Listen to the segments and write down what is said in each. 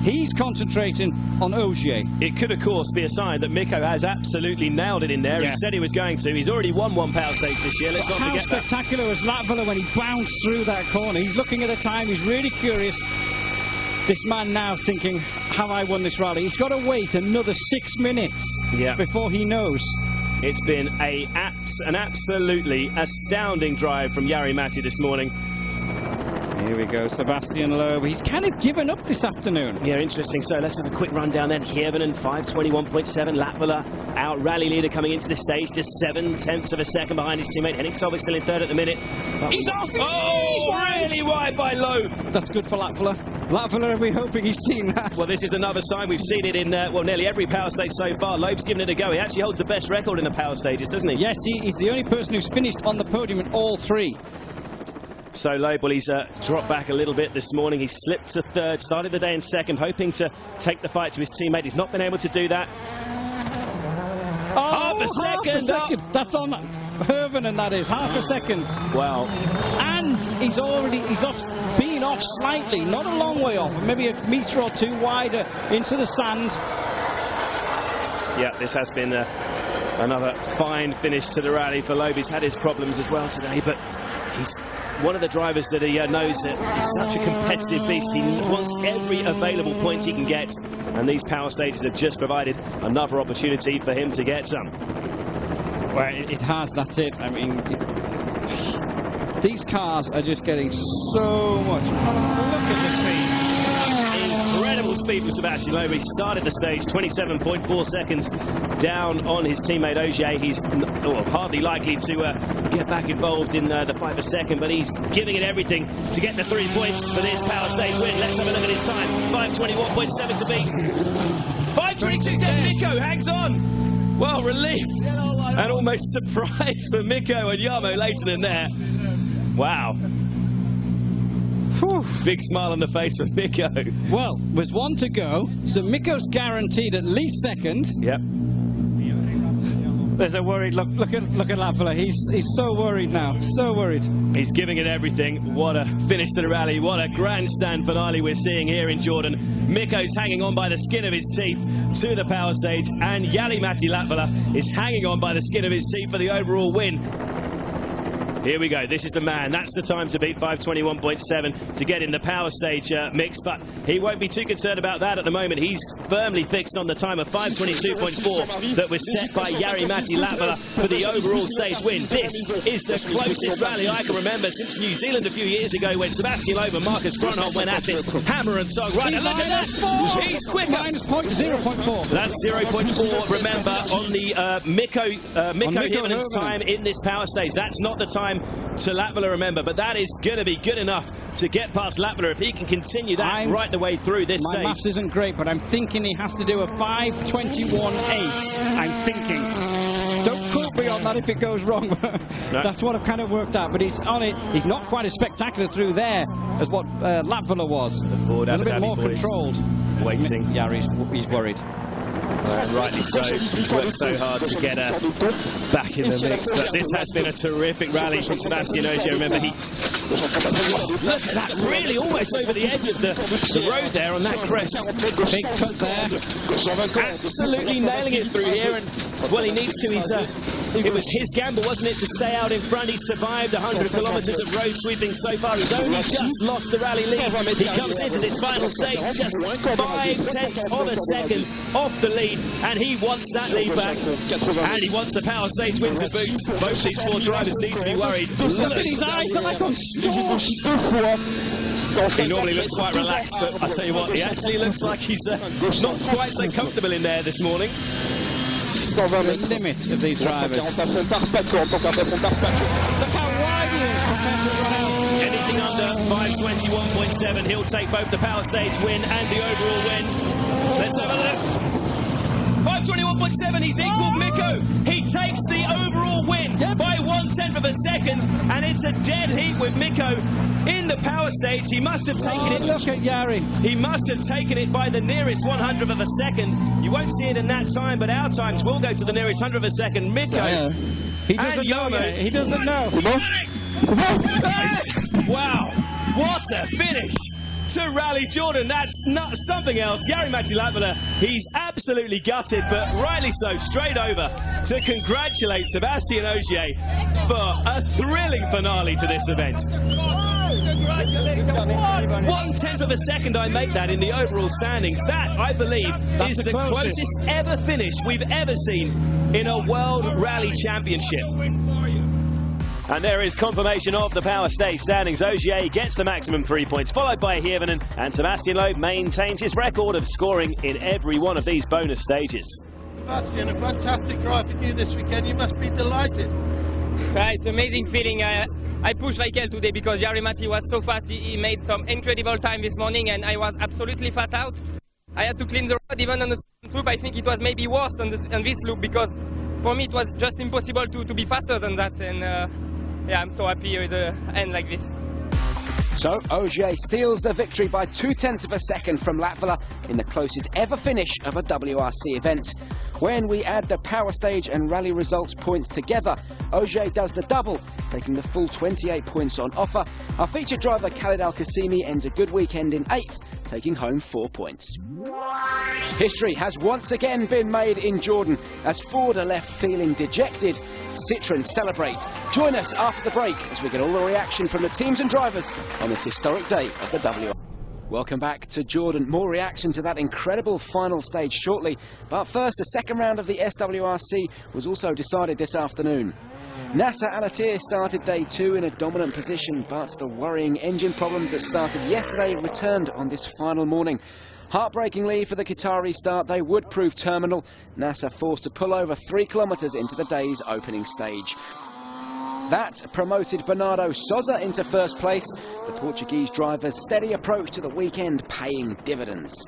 He's concentrating on Ogier. It could, of course, be a sign that Mikko has absolutely nailed it in there. Yeah. He said he was going to. He's already won one power stage this year. Let's not forget that. How spectacular was Latvala when he bounced through that corner? He's looking at the time. He's really curious. This man now thinking, have I won this rally? He's got to wait another 6 minutes before he knows. It's been an absolutely astounding drive from Jari-Matti this morning. Here we go, Sebastian Loeb. He's kind of given up this afternoon. Yeah, interesting. So let's have a quick rundown then. Hirvonen, 5:21.7. Latvala, our rally leader coming into this stage, just 0.7 of a second behind his teammate. Henning Solberg still in third at the minute. He's off! Oh, really wide by Loeb. That's good for Latvala. Latvala, we're hoping he's seen that. Well, this is another sign. We've seen it in, well, nearly every power stage so far. Loeb's given it a go. He actually holds the best record in the power stages, doesn't he? Yes, he's the only person who's finished on the podium in all three. So Loeb, well, he's dropped back a little bit this morning. He slipped to third, started the day in second, hoping to take the fight to his teammate. He's not been able to do that. Oh, half a second. That's on Hirvonen, that is. Half a second. Wow. And he's off, being off slightly, not a long way off, maybe a metre or two wider into the sand. Yeah, this has been another fine finish to the rally for Loeb. He's had his problems as well today, but he's one of the drivers that he knows that he's such a competitive beast. He wants every available point he can get, and these power stages have just provided another opportunity for him to get some. Well, it has, that's it. I mean, these cars are just getting so much. Look at the speed. Incredible speed for Sebastian Loeb. He started the stage 27.4 seconds down on his teammate Ogier. He's hardly likely to get back involved in the fight for second, but he's giving it everything to get the 3 points for this power stage win. Let's have a look at his time. 5:21.7 to beat. 5:22 then Mikko hangs on. Well, relief and almost surprise for Mikko and Jarmo Lehtinen there. Wow. Whew, big smile on the face for Mikko. Well, there's one to go, so Mikko's guaranteed at least second. Yep. There's a worried look. Look at Latvala. He's so worried now. So worried. He's giving it everything. What a finish to the rally. What a grandstand finale we're seeing here in Jordan. Mikko's hanging on by the skin of his teeth to the power stage, and Jari-Matti Latvala is hanging on by the skin of his teeth for the overall win. Here we go. This is the man. That's the time to beat 5:21.7 to get in the power stage mix, but he won't be too concerned about that at the moment. He's firmly fixed on the time of 5:22.4 that was set by Jari-Matti Latvala for the overall stage win. This is the closest rally I can remember since New Zealand a few years ago when Sebastian Loeb and Marcus Gronholm went at it, hammer and tong. Right, and look at that! He's quicker! Minus 0.4. That's 0.4, remember, on the Mikko Hirvonen's time in this power stage. That's not the time to Latvala, remember, but that is going to be good enough to get past Latvala if he can continue that right the way through this stage. My maths isn't great, but I'm thinking he has to do a 5:21.8. I'm thinking. Don't quote me on that if it goes wrong. No. That's what I've kind of worked out, but he's on it. He's not quite as spectacular through there as what Latvala was. The Ford a little bit more controlled. Waiting. Yeah, he's worried. And rightly so. He's worked so hard to get back in the mix, but this has been a terrific rally from Sebastian Ogier. Remember, look at that, really almost over the edge of the road there on that crest. Big cut there. Absolutely nailing it through here, and well, he needs to. It was his gamble, wasn't it, to stay out in front. He survived 100 kilometres of road sweeping so far. He's only just lost the rally lead. He comes into this final stage just 5/10 of a second off the lead, and he wants that lead back, and he wants the power stage win to boot. Both these four drivers need to be worried. Look at his eyes, they're like on stalks. He normally looks quite relaxed, but I tell you what, he actually looks like he's not quite so comfortable in there this morning. The limit of these drivers. Look how wide he is compared to everyone else. Anything under 5:21.7, he'll take both the power stage win and the overall win. Let's have a look. 5:21.7, he's equalled Mikko. He takes the overall win by 1/10 of a second, and it's a dead heat with Mikko in the power stage. He must have taken it. Look at Jari. He must have taken it by the nearest 100th of a second. You won't see it in that time, but our times will go to the nearest 100th of a second. Mikko He doesn't know yet. He doesn't know. Wow, what a finish to Rally Jordan. That's not something else. Jari-Matti Latvala, he's absolutely gutted, but rightly so, straight over to congratulate Sébastien Ogier for a thrilling finale to this event. Congratulations. 1/10 of a second I make that in the overall standings. That, I believe, is the closest ever finish we've ever seen in a World Rally Championship. And there is confirmation of the power stage standings. Ogier gets the maximum 3 points, followed by Hirvonen, and Sebastian Loeb maintains his record of scoring in every one of these bonus stages. Sebastian, a fantastic drive for you this weekend. You must be delighted. It's an amazing feeling. I pushed like hell today because Jari-Matti was so fast. He made some incredible time this morning, and I was absolutely flat out. I had to clean the road even on the second loop. I think it was maybe worse on this loop because for me it was just impossible to be faster than that. And yeah, I'm so happy with the end like this. So Ogier steals the victory by 2/10 of a second from Latvala in the closest ever finish of a WRC event. When we add the power stage and rally results points together, Ogier does the double, taking the full 28 points on offer. Our featured driver Khalid Al-Qasimi ends a good weekend in 8th, taking home 4 points. History has once again been made in Jordan as Ford are left feeling dejected. Citroën celebrate. Join us after the break as we get all the reaction from the teams and drivers on this historic day of the WRC. Welcome back to Jordan. More reaction to that incredible final stage shortly. But first, the second round of the SWRC was also decided this afternoon. Nasser Al-Attiyah started day 2 in a dominant position, but the worrying engine problem that started yesterday returned on this final morning. Heartbreakingly for the Qatari start, they would prove terminal. Nasser forced to pull over 3 kilometres into the day's opening stage. That promoted Bernardo Sousa into first place, the Portuguese driver's steady approach to the weekend paying dividends.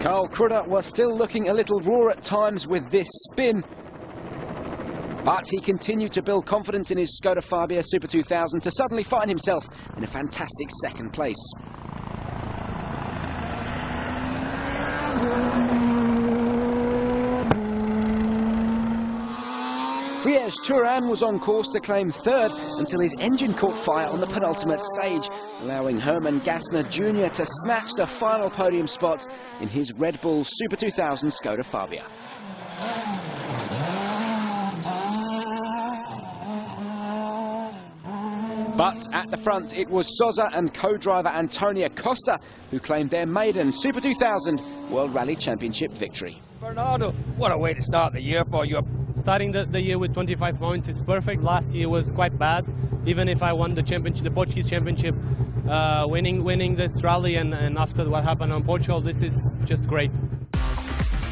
Carl Krudder was still looking a little raw at times with this spin, but he continued to build confidence in his Skoda Fabia Super 2000 to suddenly find himself in a fantastic second place. Friège Turan was on course to claim third until his engine caught fire on the penultimate stage, allowing Hermann Gassner Jr. to snatch the final podium spot in his Red Bull Super 2000 Skoda Fabia. But at the front, it was Sousa and co-driver Antonio Costa who claimed their maiden Super 2000 World Rally Championship victory. Bernardo, what a way to start the year for you. Starting the year with 25 points is perfect. Last year was quite bad. Even if I won the championship, the Portuguese championship, winning this rally and after what happened on Portugal, this is just great.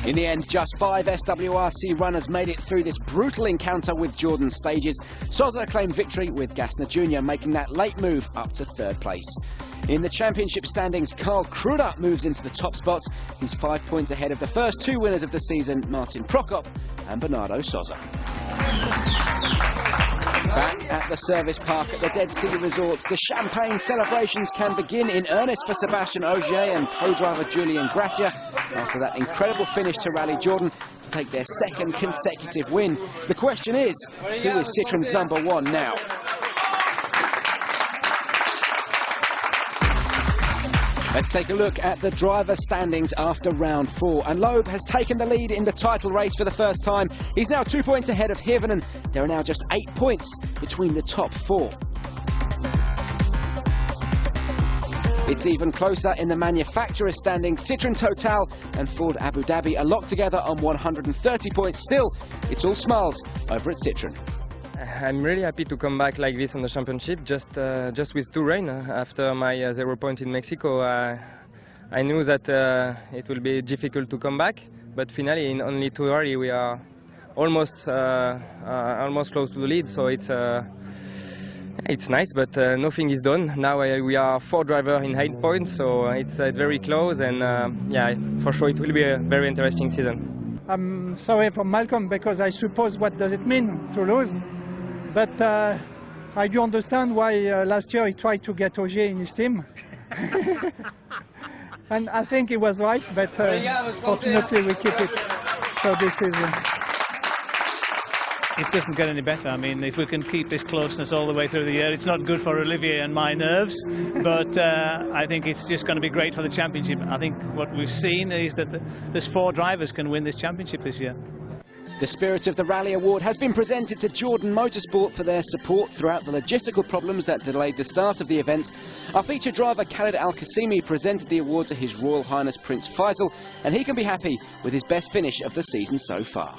In the end, just 5 SWRC runners made it through this brutal encounter with Jordan stages. Sousa claimed victory with Gassner Jr. making that late move up to third place. In the championship standings, Carl Krudder moves into the top spot. He's 5 points ahead of the first 2 winners of the season, Martin Prokop and Bernardo Sousa. Back at the service park at the Dead Sea Resorts, the champagne celebrations can begin in earnest for Sébastien Ogier and co-driver Julien Gracia after that incredible finish to Rally Jordan to take their second consecutive win. The question is, who is Citroën's #1 now? Let's take a look at the driver standings after round 4. And Loeb has taken the lead in the title race for the first time. He's now 2 points ahead of Hirvonen. There are now just 8 points between the top 4. It's even closer in the manufacturer standings. Citroën Total and Ford Abu Dhabi are locked together on 130 points. Still, it's all smiles over at Citroën. I'm really happy to come back like this on the championship, just with 2 rain. After my 0 point in Mexico, I knew that it will be difficult to come back, but finally in only 2 rally we are almost close to the lead, so it's nice, but nothing is done. Now we are 4 drivers in 8 points, so it's very close, and yeah, for sure it will be a very interesting season. I'm sorry for Malcolm because I suppose what does it mean to lose? But I do understand why last year he tried to get Ogier in his team. And I think he was right, but fortunately we keep it. So this is... it doesn't get any better. I mean, if we can keep this closeness all the way through the year, it's not good for Olivier and my nerves, but I think it's just going to be great for the championship. I think what we've seen is that there's 4 drivers can win this championship this year. The Spirit of the Rally Award has been presented to Jordan Motorsport for their support throughout the logistical problems that delayed the start of the event. Our featured driver Khaled Al-Qasimi presented the award to His Royal Highness Prince Faisal, and he can be happy with his best finish of the season so far.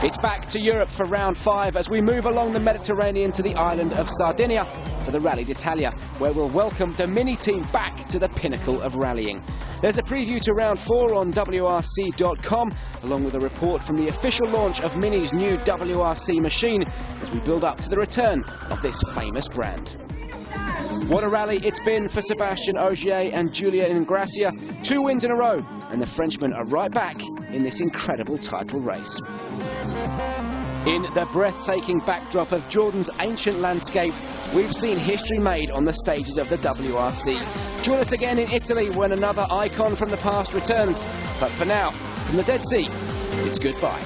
It's back to Europe for round 5 as we move along the Mediterranean to the island of Sardinia for the Rally d'Italia, where we'll welcome the Mini team back to the pinnacle of rallying. There's a preview to round 4 on WRC.com, along with a report from the official launch of Mini's new WRC machine as we build up to the return of this famous brand. What a rally it's been for Sébastien Ogier and Julien Ingrassia. 2 wins in a row, and the Frenchmen are right back in this incredible title race. In the breathtaking backdrop of Jordan's ancient landscape, we've seen history made on the stages of the WRC. Join us again in Italy when another icon from the past returns. But for now, from the Dead Sea, it's goodbye.